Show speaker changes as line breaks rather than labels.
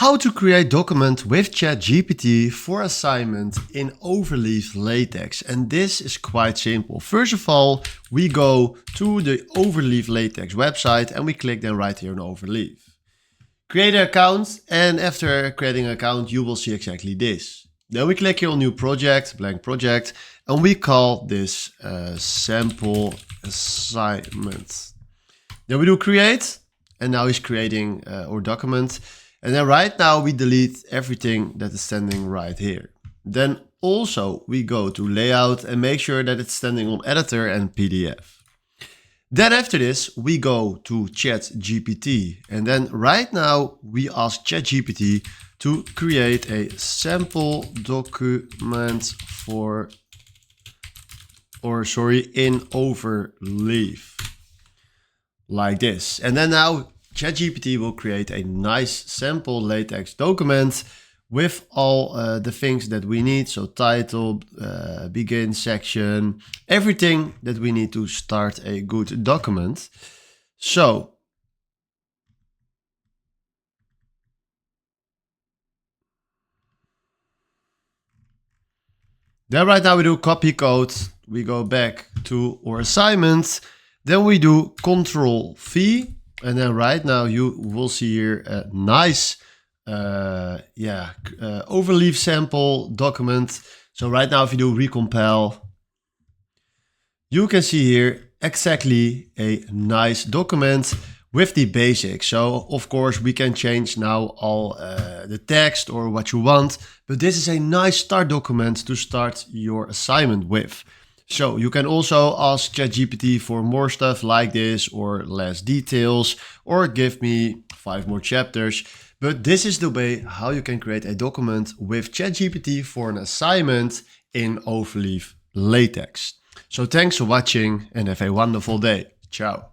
How to create document with ChatGPT for assignment in Overleaf LaTeX. And this is quite simple. First of all, we go to the Overleaf LaTeX website and we click then right here on Overleaf. Create an account, and after creating an account, you will see exactly this. Then we click here on new project, blank project, and we call this sample assignment. Then we do create, and now he's creating our document. And then right now we delete everything that is standing right here. Then also we go to layout and make sure that it's standing on editor and PDF. Then after this, we go to ChatGPT. And then right now we ask ChatGPT to create a sample document in Overleaf. Like this. And then now ChatGPT will create a nice sample LaTeX document with all the things that we need. So title, begin section, everything that we need to start a good document. So then right now we do copy code. We go back to our assignment. Then we do Control-V. And then right now you will see here a nice Overleaf sample document. So right now if you do recompile, you can see here exactly a nice document with the basics. So of course we can change now all the text or what you want, but this is a nice start document to start your assignment with. So you can also ask ChatGPT for more stuff like this or less details, or give me 5 more chapters. But this is the way how you can create a document with ChatGPT for an assignment in Overleaf LaTeX. So thanks for watching and have a wonderful day. Ciao.